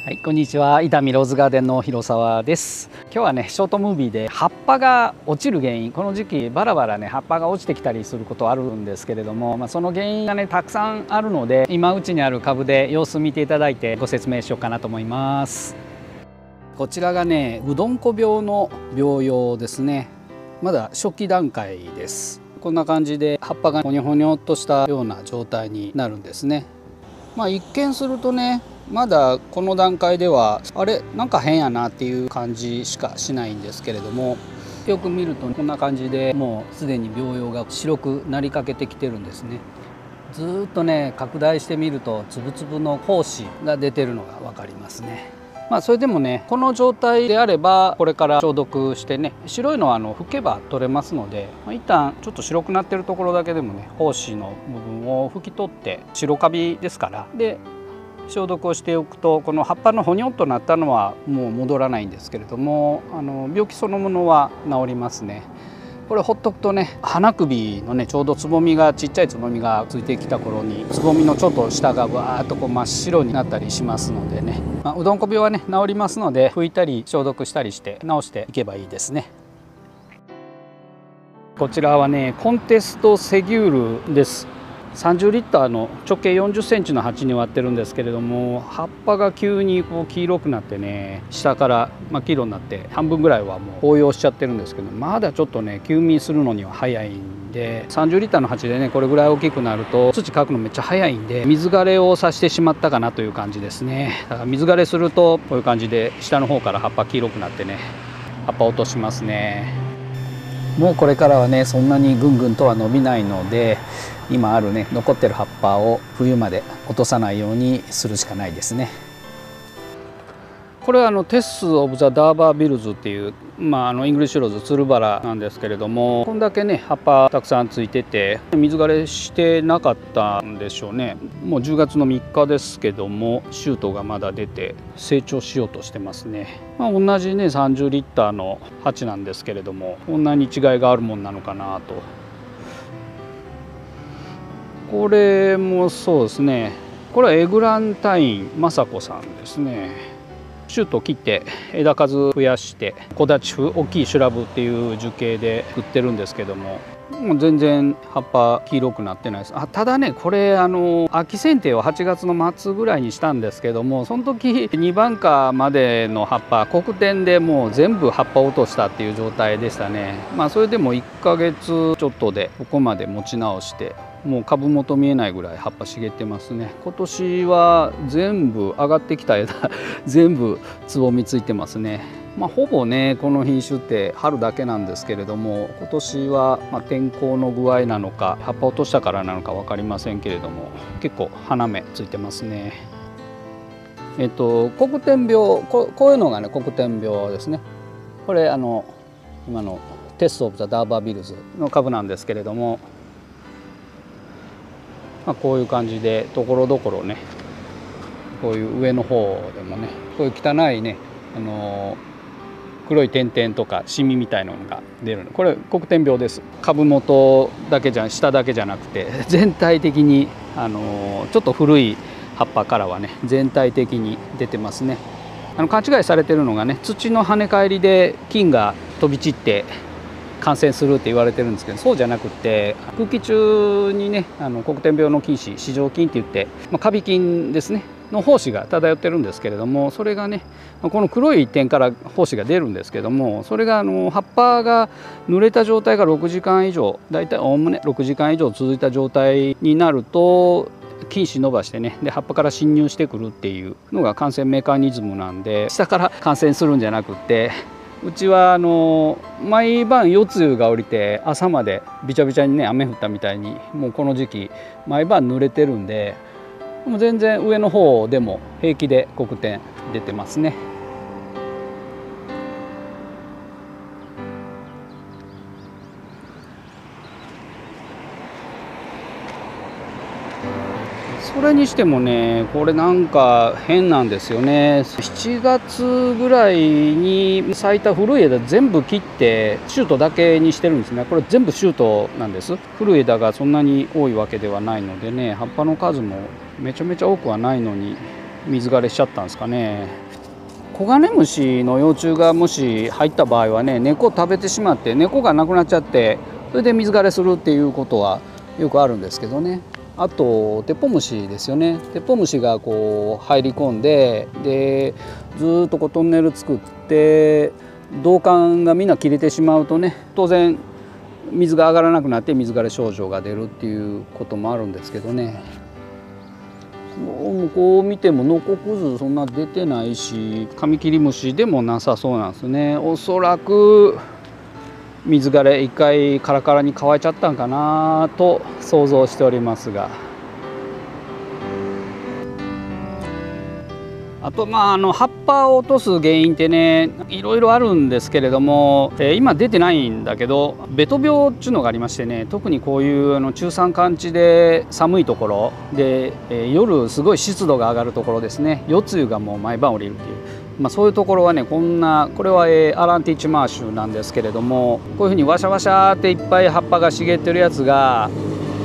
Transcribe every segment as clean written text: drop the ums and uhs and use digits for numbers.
はい、こんにちは。伊丹ローズガーデンの広沢です。今日はね、ショートムービーで葉っぱが落ちる原因、この時期バラバラね、葉っぱが落ちてきたりすることあるんですけれども、その原因がね、たくさんあるので、今うちにある株で様子見ていただいてご説明しようかなと思います。こちらがね、うどんこ病の病様ですね。まだ初期段階です。こんな感じで葉っぱがほにょほにょっとしたような状態になるんですね。一見するとね、まだこの段階ではあれなんか変やなっていう感じしかしないんですけれども、よく見るとこんな感じでもうすでに病様が白くなりかけてきてるんですね。ずーっとね拡大してみるとつぶつぶの胞子が出てるのが分かりますね。それでもね、この状態であればこれから消毒してね、白いのは拭けば取れますので、一旦ちょっと白くなってるところだけでもね、胞子の部分を拭き取って、白カビですからで消毒をしておくと、この葉っぱのほにょっとなったのはもう戻らないんですけれども、病気そのものは治りますね。これほっとくとね、花首のねちょうどつぼみが、ちっちゃいつぼみがついてきた頃につぼみのちょっと下がわーっとこう真っ白になったりしますのでね、うどんこ病はね治りますので、拭いたり消毒したりして治していけばいいですね。こちらはねコンテストセギュールです。30リッターの直径40センチの鉢に割ってるんですけれども、葉っぱが急にこう黄色くなってね、下から黄色になって半分ぐらいはもう紅葉しちゃってるんですけど、まだちょっとね休眠するのには早いんで、30リッターの鉢でねこれぐらい大きくなると土乾くのめっちゃ早いんで、水枯れをさせてしまったかなという感じですね。だから水枯れするとこういう感じで下の方から葉っぱ黄色くなってね、葉っぱ落としますね。もうこれからはねそんなにぐんぐんとは伸びないので、今あるね残ってる葉っぱを冬まで落とさないようにするしかないですね。これはテス・オブ・ザ・ダーバービルズっていう、イングリッシュローズつるバラなんですけれども、こんだけね葉っぱたくさんついてて水枯れしてなかったんでしょうね。もう10月の3日ですけども、シュートがまだ出て成長しようとしてますね。同じね30リッターの鉢なんですけれども、こんなに違いがあるもんなのかなと。これもそうですね。これはエグランタイン雅子さんですね。シュートを切って枝数増やして木立風大きいシュラブっていう樹形で売ってるんですけども、もう全然葉っぱ黄色くなってないです。ただねこれ秋剪定を8月の末ぐらいにしたんですけども、その時2番花までの葉っぱ黒点でもう全部葉っぱ落としたっていう状態でしたね。それでも1ヶ月ちょっとでここまで持ち直して、もう株元見えないぐらい葉っぱ茂ってますね。今年は全部上がってきた枝全部つぼみついてますね。ほぼねこの品種って春だけなんですけれども、今年は天候の具合なのか葉っぱ落としたからなのか分かりませんけれども、結構花芽ついてますね。黒点病、こういうのがね黒点病ですね。これ今のテスト・オブ・ザ・ダーバービルズの株なんですけれども、こういう感じでところどころね、こういう上の方でもねこういう汚いね黒い点々とかシミみたいなのが出るの、これ黒点病です。株元だけじゃ下だけじゃなくて全体的にちょっと古い葉っぱからはね全体的に出てますね。勘違いされてるのがね、土の跳ね返りで菌が飛び散って感染するって言われてるんですけど、そうじゃなくって空気中にね黒点病の菌糸、糸状菌って言って、カビ菌ですねの胞子が漂ってるんですけれども、それがねこの黒い点から胞子が出るんですけども、それが葉っぱが濡れた状態が6時間以上、だいたいおおむね6時間以上続いた状態になると菌糸伸ばしてね、で葉っぱから侵入してくるっていうのが感染メカニズムなんで、下から感染するんじゃなくって、うちは毎晩夜露が降りて朝までびちゃびちゃにね雨降ったみたいに、もうこの時期毎晩濡れてるんで、もう全然上の方でも平気で黒点出てますね。それにしてもねこれなんか変なんですよね。7月ぐらいに咲いた古い枝全部切ってシュートだけにしてるんですね。これ全部シュートなんです。古い枝がそんなに多いわけではないのでね、葉っぱの数もめちゃめちゃ多くはないのに、水枯れしちゃったんですかね。コガネムシの幼虫がもし入った場合はね、根っこを食べてしまって根っこがなくなっちゃって、それで水枯れするっていうことはよくあるんですけどね。あとテッポウムシですよね。テッポウムシがこう入り込んで、ずっとこうトンネル作って、導管がみんな切れてしまうとね、当然水が上がらなくなって水枯れ症状が出るっていうこともあるんですけどね。こう見てもノコクズそんな出てないし、カミキリムシでもなさそうなんですね。おそらく水枯れ一回カラカラに乾いちゃったんかなと想像しておりますが、あと葉っぱを落とす原因ってね、いろいろあるんですけれども、今出てないんだけど、ベト病っていうのがありましてね、特にこういう中山間地で寒いところで、夜すごい湿度が上がるところですね、夜露がもう毎晩降りるっていう、そういうところはね、これはアランティッチマーシュなんですけれども、こういうふうにワシャワシャっていっぱい葉っぱが茂ってるやつが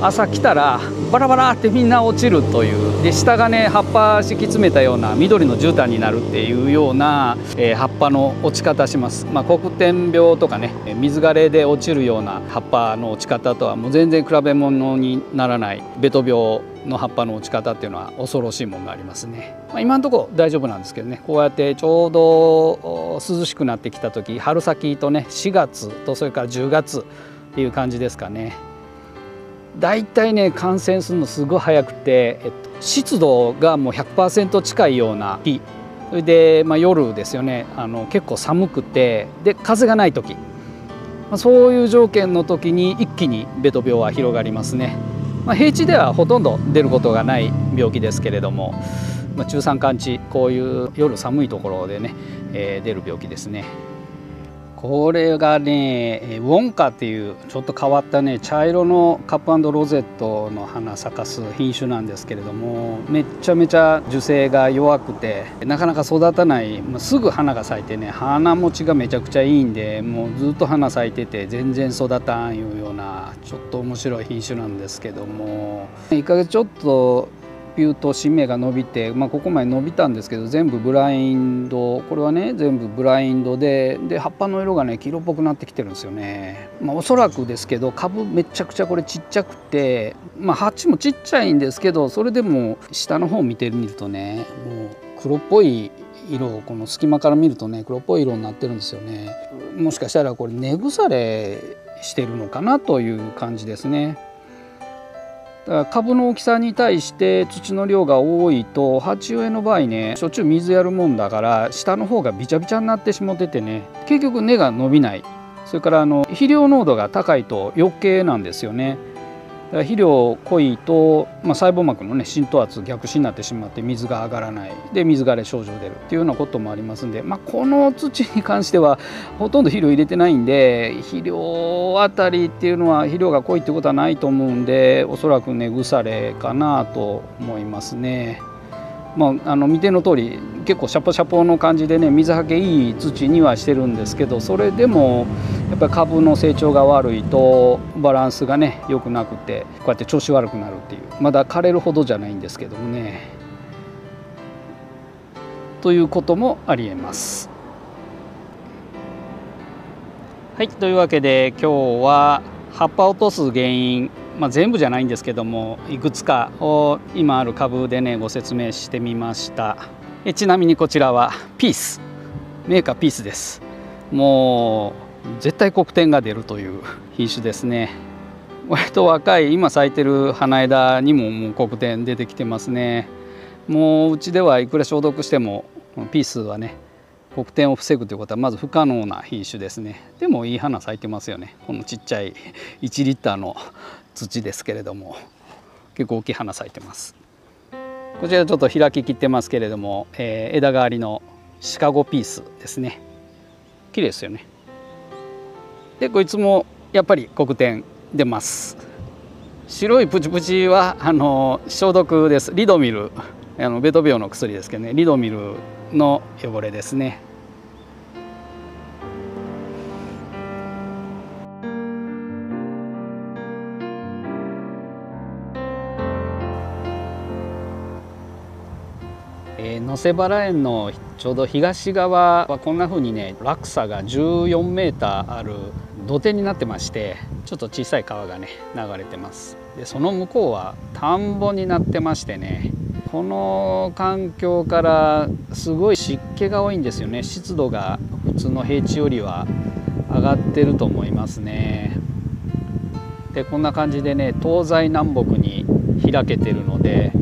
朝来たらバラバラってみんな落ちるという、で下がね葉っぱ敷き詰めたような緑の絨毯になるっていうような、葉っぱの落ち方します。黒点病とかね、水枯れで落ちるような葉っぱの落ち方とはもう全然比べ物にならないベト病の葉っぱの落ち方っていうのは恐ろしいものがありますね。今のところ大丈夫なんですけどね、こうやってちょうど涼しくなってきた時、春先とね4月とそれから10月っていう感じですかね。だいたいね感染するのすごい早くて、湿度がもう 100% 近いような日、それで、夜ですよね、結構寒くて、で風がない時、そういう条件の時に一気にベト病は広がりますね。平地ではほとんど出ることがない病気ですけれども、中山間地、こういう夜寒いところでね、出る病気ですね。これがねウォンカっていうちょっと変わったね茶色のカップ&ロゼットの花咲かす品種なんですけれども、めっちゃめちゃ樹勢が弱くてなかなか育たない、すぐ花が咲いてね、花持ちがめちゃくちゃいいんで、もうずっと花咲いてて全然育たんいうようなちょっと面白い品種なんですけども、1ヶ月ちょっとピューと新芽が伸びて、ここまで伸びたんですけど、全部ブラインド、これはね全部ブラインドで葉っぱの色がね黄色っぽくなってきてるんですよね。おそらくですけど株めちゃくちゃこれちっちゃくて、鉢もちっちゃいんですけど、それでも下の方を見てみるとね、もう黒っぽい色をこの隙間から見るとね黒っぽい色になってるんですよね。もしかしたらこれ根腐れしてるのかなという感じですね。だから株の大きさに対して土の量が多いと、鉢植えの場合ねしょっちゅう水やるもんだから下の方がびちゃびちゃになってしもててね、結局根が伸びない。それから肥料濃度が高いと余計なんですよね。だから肥料濃いと、細胞膜のね浸透圧逆視になってしまって水が上がらない、で水枯れ症状出るっていうようなこともありますんで、この土に関してはほとんど肥料入れてないんで、肥料あたりっていうのは肥料が濃いってことはないと思うんで、おそらく根腐れかなと思いますね。見ての通り結構シャポシャポの感じでね、水はけいい土にはしてるんですけど、それでもやっぱり株の成長が悪いとバランスがね良くなくて、こうやって調子悪くなるっていう、まだ枯れるほどじゃないんですけどもね、ということもありえます。はい、というわけで今日は葉っぱを落とす原因、全部じゃないんですけどもいくつかを今ある株でねご説明してみました。ちなみにこちらはピース、メーカーピースです。もう絶対黒点が出るという品種ですね。割と若い今咲いてる花枝にももう黒点出てきてますね。もううちではいくら消毒してもピースはね黒点を防ぐということはまず不可能な品種ですね。でもいい花咲いてますよね。このちっちゃい1リッターの土ですけれども結構大きい花咲いてます。こちらちょっと開ききってますけれども、枝代わりのシカゴピースですね。綺麗ですよね。でこいつもやっぱり黒点出ます。白いプチプチは消毒です。リドミル、ベト病の薬ですけどね、リドミルの汚れですね。瀬原園のちょうど東側はこんな風にね、落差が14メーターある土手になってまして、ちょっと小さい川がね流れてます。でその向こうは田んぼになってましてね、この環境からすごい湿気が多いんですよね。湿度が普通の平地よりは上がってると思いますね。でこんな感じでね、東西南北に開けてるので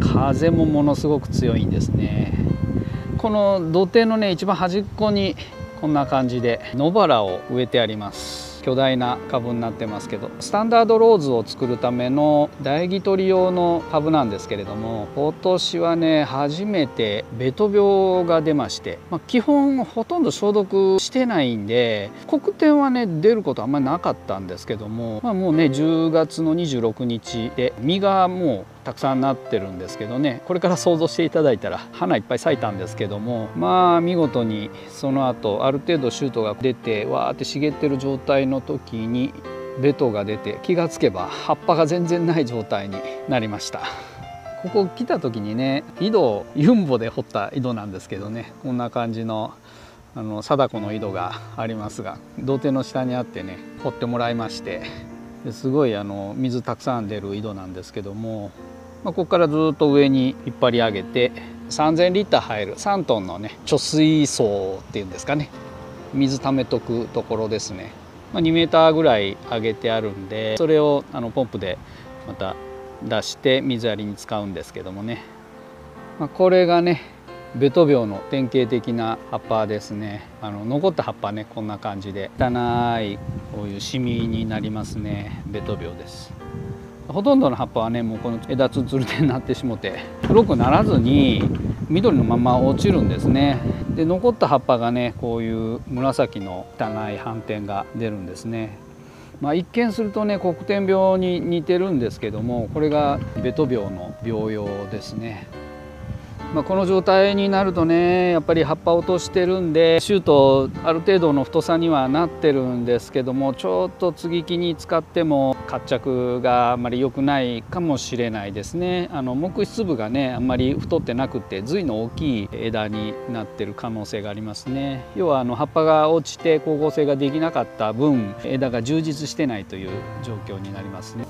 風もものすごく強いんですね。この土手のね一番端っこにこんな感じで野原を植えてあります。巨大な株になってますけど、スタンダードローズを作るための苗木取り用の株なんですけれども、今年はね初めてベト病が出まして、基本ほとんど消毒してないんで黒点はね出ることあんまりなかったんですけども、もうね10月の26日で実がもうたくさんなってるんですけどね、これから想像していただいたら花いっぱい咲いたんですけども、見事にその後ある程度シュートが出てわーって茂ってる状態の時にベトが出て、気がつけば葉っぱが全然ない状態になりました。ここ来た時にね、井戸ユンボで掘った井戸なんですけどね、こんな感じの貞子の井戸がありますが、土手の下にあってね掘ってもらいまして、すごい水たくさん出る井戸なんですけども、ここからずっと上に引っ張り上げて3000リッター入る3トンのね貯水槽っていうんですかね、水溜めとくところですね。2メーターぐらい上げてあるんで、それをポンプでまた出して水やりに使うんですけどもね、これがねベト病の典型的な葉っぱですね。残った葉っぱねこんな感じで汚いこういうシミになりますね。ベト病です。ほとんどの葉っぱはねもうこの枝つつる手になってしもて黒くならずに緑のまま落ちるんですね。で残った葉っぱがねこういう紫の汚い斑点が出るんですね。一見するとね黒点病に似てるんですけども、これがベト病の病様ですね。この状態になるとねやっぱり葉っぱを落としてるんでシュートある程度の太さにはなってるんですけども、ちょっと接ぎ木に使っても活着があんまり良くないかもしれないですね。木質部がねあんまり太ってなくて髄の大きい枝になってる可能性がありますね。要は葉っぱが落ちて光合成ができなかった分枝が充実してないという状況になりますね。